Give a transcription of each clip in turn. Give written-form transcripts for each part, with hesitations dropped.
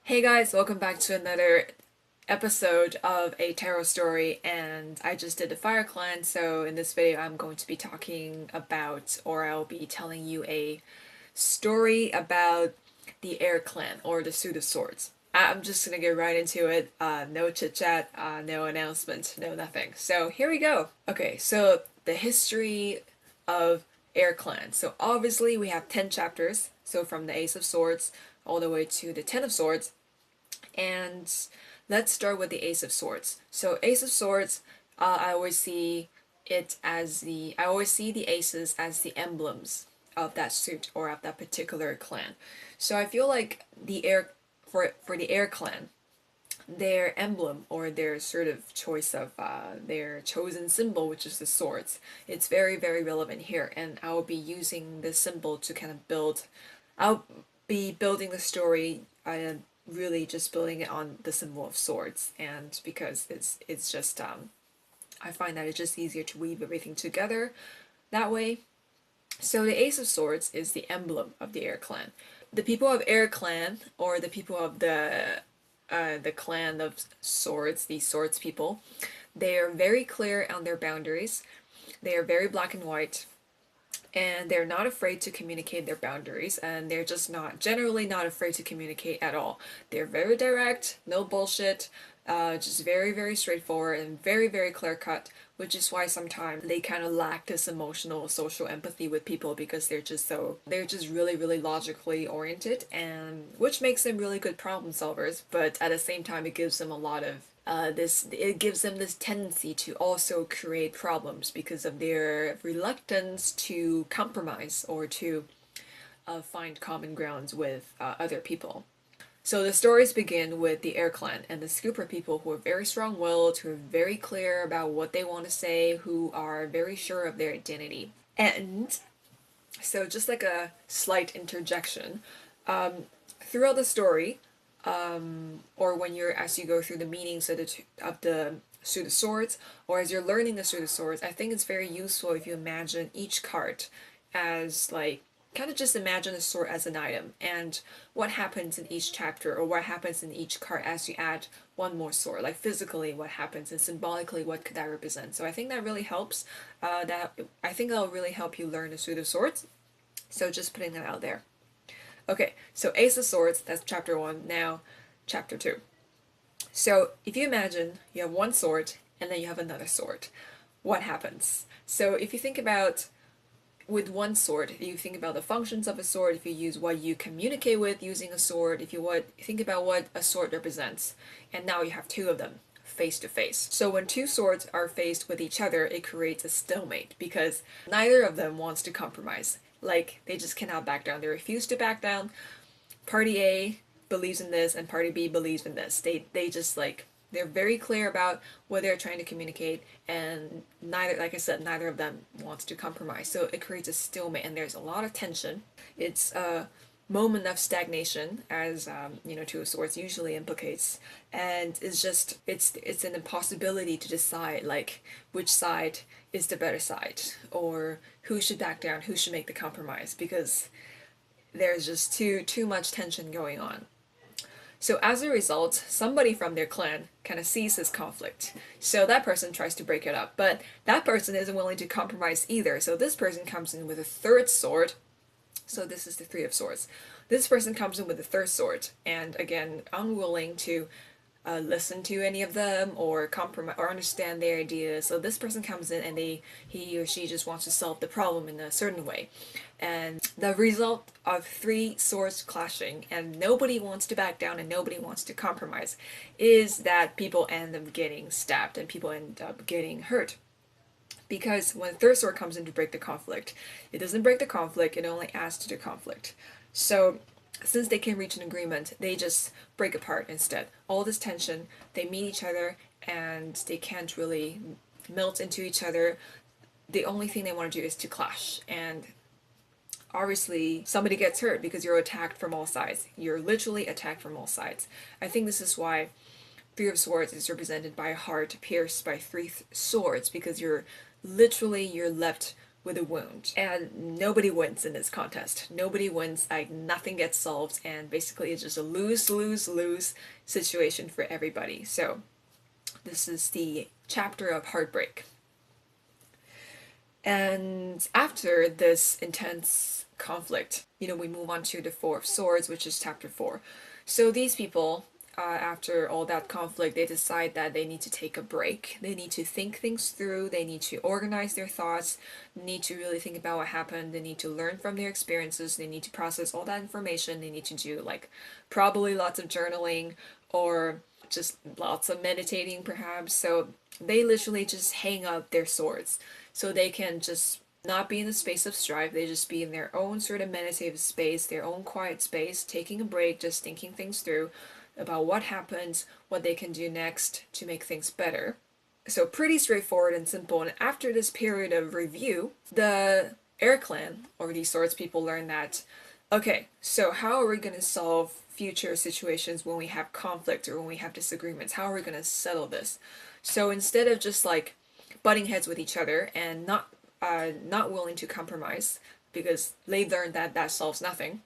Hey guys, welcome back to another episode of a tarot story, and I just did the fire clan, so in this video I'm going to be talking about, or I'll be telling you a story about the air clan, or the suit of swords. I'm just gonna get right into it, no chit chat, no announcement, no nothing. So here we go. Okay, so the history of air clan. So obviously we have 10 chapters, so from the Ace of Swords all the way to the Ten of Swords. And let's start with the Ace of Swords. So Ace of Swords, I always see I always see the aces as the emblems of that suit or of that particular clan. So I feel like for the air clan, their emblem or their sort of choice of their chosen symbol, which is the swords, it's very, very relevant here. And I will be using this symbol to kind of I'll be building the story, really just building it on the symbol of swords. And because it's just, I find that it's just easier to weave everything together that way. So the Ace of Swords is the emblem of the Air Clan. The people of Air Clan, or the people of the clan of swords, the swords people, they are very clear on their boundaries. They are very black and white, and they're not afraid to communicate their boundaries, and they're just not generally not afraid to communicate at all. They're very direct, no bullshit, just very, very straightforward and very, very clear cut, which is why sometimes they kind of lack this emotional social empathy with people, because they're just really, really logically oriented, and which makes them really good problem solvers. But at the same time, it gives them a lot of it gives them this tendency to also create problems because of their reluctance to compromise or to find common grounds with other people. So the stories begin with the Air Clan and the Scooper people, who are very strong-willed, who are very clear about what they want to say, who are very sure of their identity. And so, just like a slight interjection, throughout the story, or when you're as you go through the meanings of the suit of swords, or as you're learning the suit of swords, I think it's very useful if you imagine each card as like kind of just imagine a sword as an item, and what happens in each chapter or what happens in each card as you add one more sword, like physically what happens and symbolically what could that represent. So I think that really helps. I think that'll really help you learn the suit of swords. So just putting that out there. Okay, so Ace of Swords, that's chapter 1. Now, chapter 2. So, if you imagine you have one sword and then you have another sword, what happens? So, if you think about with one sword, you think about the functions of a sword, if you use what you communicate with using a sword, if you think about what a sword represents, and now you have two of them face to face. So when two swords are faced with each other, it creates a stalemate because neither of them wants to compromise. Like, they just cannot back down. They refuse to back down. Party A believes in this and party B believes in this. They just like they're very clear about what they're trying to communicate, and neither, like I said, neither of them wants to compromise. So it creates a stalemate, and there's a lot of tension. It's a moment of stagnation, as Two of Swords usually implicates, and it's an impossibility to decide like which side is the better side, or who should back down, who should make the compromise, because there's just too much tension going on. So as a result, somebody from their clan kind of sees this conflict. So that person tries to break it up, but that person isn't willing to compromise either. So this person comes in with a third sword. So this is the Three of Swords. This person comes in with a third sword, and again, unwilling to listen to any of them or compromise or understand their ideas. So this person comes in and he or she just wants to solve the problem in a certain way. And the result of three swords clashing and nobody wants to back down and nobody wants to compromise is that people end up getting stabbed and people end up getting hurt. Because when the third sword comes in to break the conflict, it doesn't break the conflict, it only adds to the conflict. So since they can reach an agreement, they just break apart instead. All this tension, they meet each other and they can't really melt into each other. The only thing they want to do is to clash. And obviously, somebody gets hurt because you're attacked from all sides. You're literally attacked from all sides. I think this is why Three of Swords is represented by a heart pierced by three swords, because you're left with a wound. And nobody wins in this contest. Nobody wins, like nothing gets solved, and basically it's just a lose situation for everybody. So this is the chapter of heartbreak. And after this intense conflict, we move on to the Four of Swords, which is chapter 4. So these people, after all that conflict, they decide that they need to take a break. They need to think things through. They need to organize their thoughts. They need to really think about what happened. They need to learn from their experiences. They need to process all that information. They need to do probably lots of journaling or just lots of meditating perhaps. So they literally just hang up their swords so they can just not be in the space of strife. They just be in their own sort of meditative space, their own quiet space, taking a break, just thinking things through about what happened, what they can do next to make things better. So pretty straightforward and simple. And after this period of review, the Air Clan, or these swords people, learn that, okay, so how are we going to solve future situations when we have conflict or when we have disagreements? How are we going to settle this? So instead of just butting heads with each other and not willing to compromise, because they learned that that solves nothing,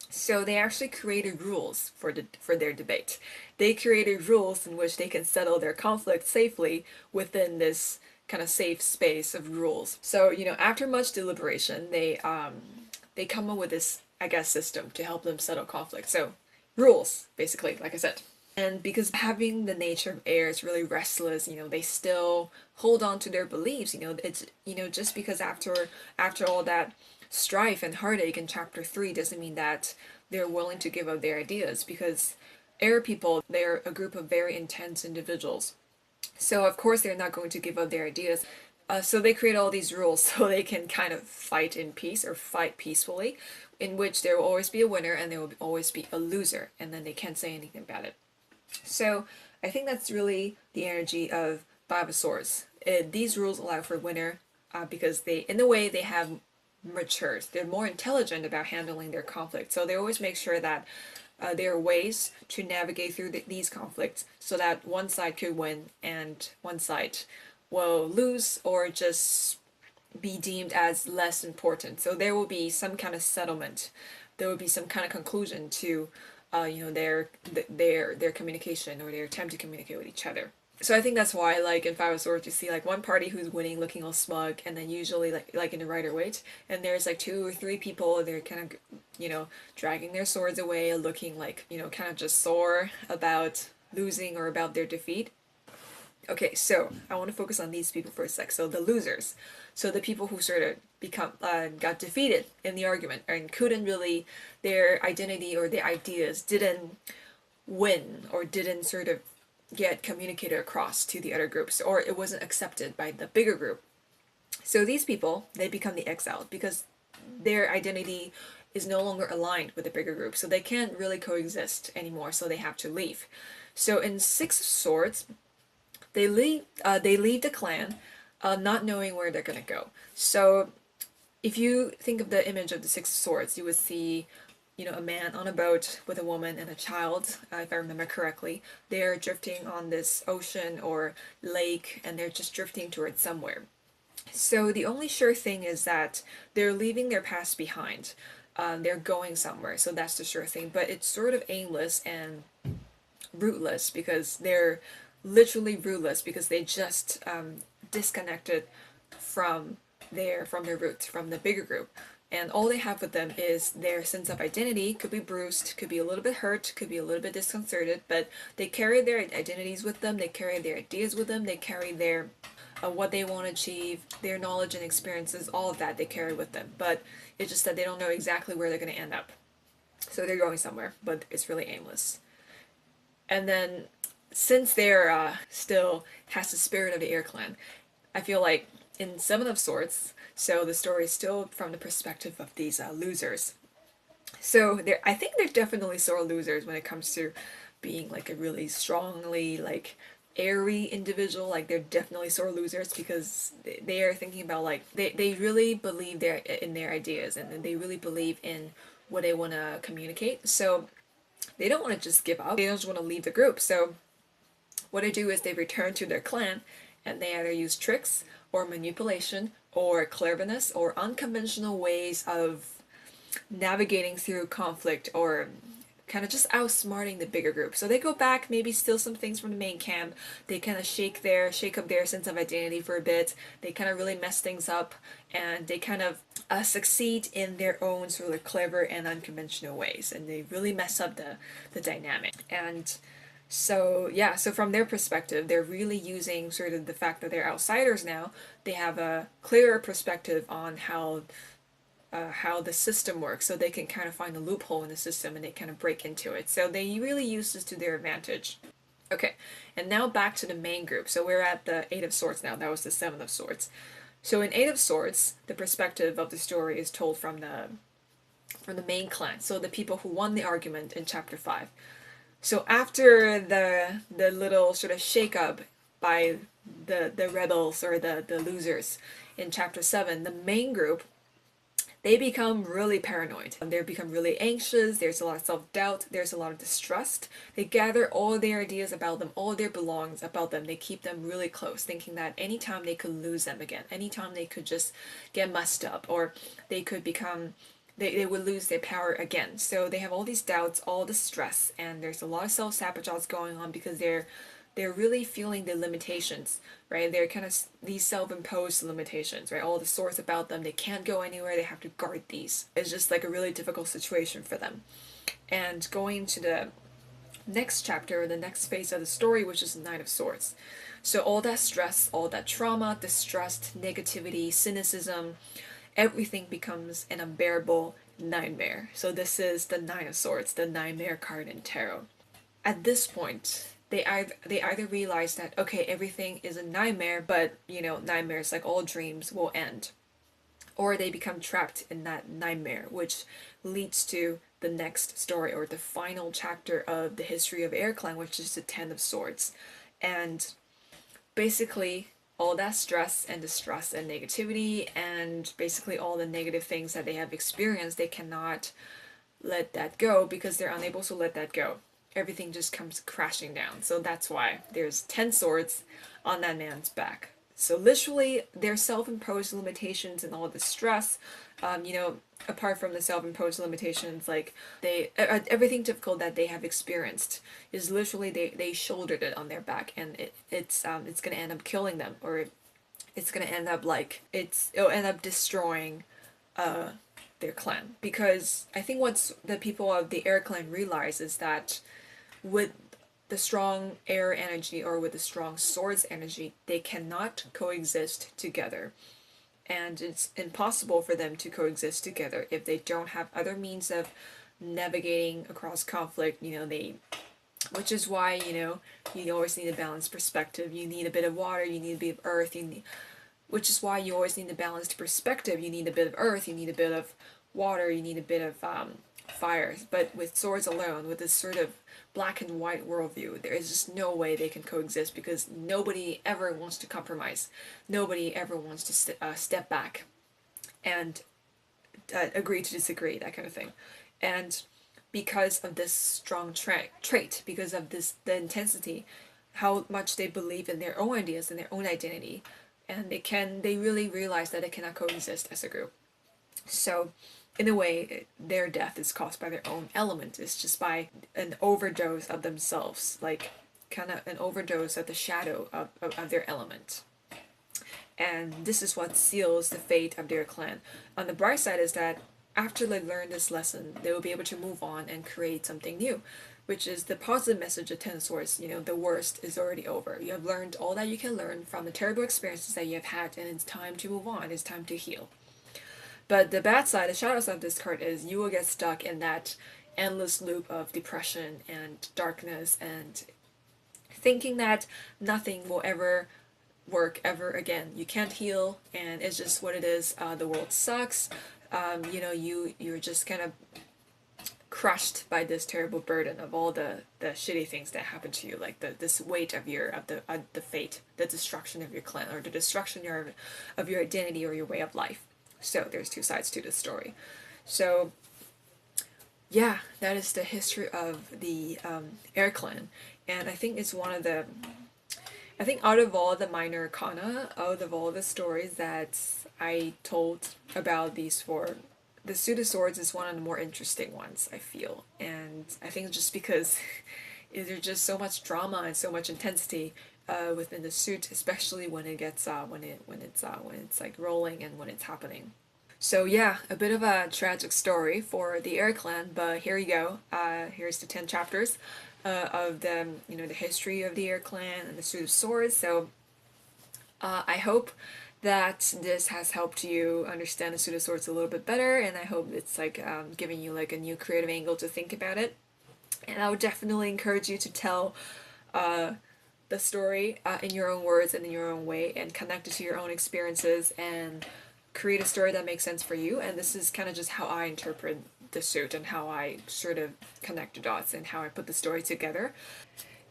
so they actually created rules for their debate. They created rules in which they can settle their conflict safely within this kind of safe space of rules. So after much deliberation, they come up with this, I guess, system to help them settle conflict. So rules, basically, like I said. And because having the nature of air is really restless, they still hold on to their beliefs. It's just because after all that strife and heartache in chapter 3 doesn't mean that they're willing to give up their ideas, because air people, they're a group of very intense individuals. So of course they're not going to give up their ideas. So they create all these rules so they can kind of fight in peace or fight peacefully, in which there will always be a winner and there will always be a loser, and then they can't say anything about it. So I think that's really the energy of Five of Swords. These rules allow for winner because in a way, they have matured. They're more intelligent about handling their conflict. So they always make sure that there are ways to navigate through these conflicts so that one side could win and one side will lose or just be deemed as less important. So there will be some kind of settlement. There will be some kind of conclusion to their communication or their attempt to communicate with each other. So I think that's why, in Five of Swords, you see one party who's winning, looking all smug, and then usually like in the Rider-Waite, and there's 2 or 3 people, they're kind of dragging their swords away, looking kind of just sore about losing or about their defeat. Okay, so I want to focus on these people for a sec. So the losers, so the people who sort of got defeated in the argument and couldn't really, their identity or their ideas didn't win or didn't sort of get communicated across to the other groups, or it wasn't accepted by the bigger group. So these people, they become the exiled because their identity is no longer aligned with the bigger group, so they can't really coexist anymore, so they have to leave. So in Six of Swords, they leave the clan not knowing where they're gonna go. So if you think of the image of the Six of Swords, you would see a man on a boat with a woman and a child, if I remember correctly. They're drifting on this ocean or lake, and they're just drifting towards somewhere. So the only sure thing is that they're leaving their past behind. They're going somewhere, so that's the sure thing. But it's sort of aimless and rootless, because they're literally rootless, because they just disconnected from their roots, from the bigger group. And all they have with them is their sense of identity. Could be bruised, could be a little bit hurt, could be a little bit disconcerted, but they carry their identities with them, they carry their ideas with them, they carry their what they want to achieve, their knowledge and experiences, all of that they carry with them. But it's just that they don't know exactly where they're going to end up. So they're going somewhere, but it's really aimless. And then, since they're still has the spirit of the Air Clan, I feel like in Seven of Swords, so the story is still from the perspective of these losers. So I think they're definitely sore losers when it comes to being a really strongly airy individual. They're definitely sore losers because they are thinking about they really believe in their ideas, and they really believe in what they want to communicate. So they don't want to just give up. They don't just want to leave the group. So what they do is they return to their clan, and they either use tricks or manipulation or cleverness or unconventional ways of navigating through conflict or kind of just outsmarting the bigger group. So they go back, maybe steal some things from the main camp. They kind of shake up their sense of identity for a bit. They kind of really mess things up, and they kind of succeed in their own sort of clever and unconventional ways, and they really mess up the dynamic. And so yeah, so from their perspective, they're really using sort of the fact that they're outsiders now. They have a clearer perspective on how the system works, so they can kind of find a loophole in the system and they kind of break into it. So they really use this to their advantage. Okay, and now back to the main group. So we're at the Eight of Swords now. That was the Seven of Swords. So in Eight of Swords, the perspective of the story is told from the main clan. So the people who won the argument in chapter 5. So after the little sort of shake-up by the rebels or the losers in chapter 7, the main group, they become really paranoid. They become really anxious. There's a lot of self-doubt. There's a lot of distrust. They gather all their ideas about them, all their belongings about them. They keep them really close, thinking that anytime they could lose them again, anytime they could just get messed up, or they could become, they would lose their power again. So they have all these doubts, all the stress, and there's a lot of self-sabotage going on because they're really feeling the limitations, right? They're kind of these self-imposed limitations, right? All the sorts about them, they can't go anywhere, they have to guard these. It's just like a really difficult situation for them. And going to the next chapter, the next phase of the story, which is the Nine of Swords. So all that stress, all that trauma, distrust, negativity, cynicism, everything becomes an unbearable nightmare. So this is the Nine of Swords, the nightmare card in tarot. At this point, they either realize that, okay, everything is a nightmare, but, nightmares, like all dreams, will end. Or they become trapped in that nightmare, which leads to the next story, or the final chapter of the history of Air Clan, which is the Ten of Swords. And basically, all that stress and distress and negativity, and basically all the negative things that they have experienced, they cannot let that go because they're unable to let that go. Everything just comes crashing down. So that's why there's 10 swords on that man's back. So literally, their self-imposed limitations and all the stress, apart from the self-imposed limitations, like everything difficult that they have experienced is literally they shouldered it on their back, and it's gonna end up killing them, or it's gonna end up it'll end up destroying their clan. Because I think what the people of the Air Clan realize is that with the strong air energy or with the strong swords energy, they cannot coexist together. And it's impossible for them to coexist together if they don't have other means of navigating across conflict. Which is why, you always need a balanced perspective. You need a bit of water, you need a bit of earth, which is why you always need a balanced perspective. You need a bit of earth, you need a bit of water, you need a bit of fire. But with swords alone, with this sort of black and white worldview, there is just no way they can coexist, because nobody ever wants to compromise. Nobody ever wants to step back and agree to disagree, that kind of thing. And because of this strong trait, because of the intensity, how much they believe in their own ideas and their own identity, and they really realize that they cannot coexist as a group. So in a way, their death is caused by their own element. It's just by an overdose of themselves, like kind of an overdose of the shadow of their element. And this is what seals the fate of their clan. On the bright side is that after they learn this lesson, they will be able to move on and create something new, which is the positive message of Ten of Swords. The worst is already over. You have learned all that you can learn from the terrible experiences that you have had, and it's time to move on. It's time to heal. But the bad side, the shadow side of this card is you will get stuck in that endless loop of depression and darkness and thinking that nothing will ever work ever again. You can't heal, and it's just what it is. The world sucks. You're just kind of crushed by this terrible burden of all the shitty things that happen to you, like this weight of the fate, the destruction of your clan, or the destruction of your identity or your way of life. So there's two sides to this story. So yeah, that is the history of the Air Clan, and I think it's one of I think out of all the minor arcana, out of all the stories that I told about these four, the Suit of Swords is one of the more interesting ones, I feel. And I think just because there's just so much drama and so much intensity within the suit, especially when it gets when it's like rolling and when it's happening. So yeah, a bit of a tragic story for the Air Clan, but here you go. Here's the 10 chapters of the history of the Air Clan and the Suit of Swords. So I hope that this has helped you understand the Suit of Swords a little bit better, and I hope it's like giving you like a new creative angle to think about it. And I would definitely encourage you to tell uh, the story in your own words and in your own way, and connect it to your own experiences and create a story that makes sense for you. And this is kind of just how I interpret the suit and how I sort of connect the dots and how I put the story together.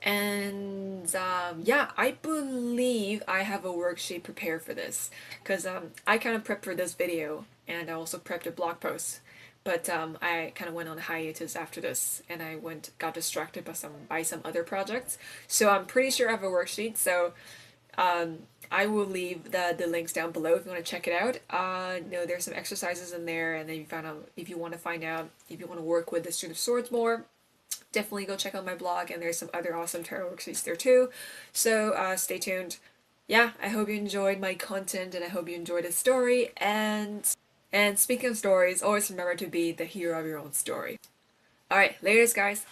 And yeah, I believe I have a worksheet prepared for this because I kind of prepped for this video and I also prepped a blog post. But I kind of went on a hiatus after this, and I got distracted by some other projects. So I'm pretty sure I have a worksheet. So I will leave the links down below if you want to check it out. There's some exercises in there, and then if you want to find out if you want to work with the Suit of Swords more, definitely go check out my blog, and there's some other awesome tarot worksheets there too. So stay tuned. Yeah, I hope you enjoyed my content, and I hope you enjoyed the story. And speaking of stories, always remember to be the hero of your own story. Alright, laters guys!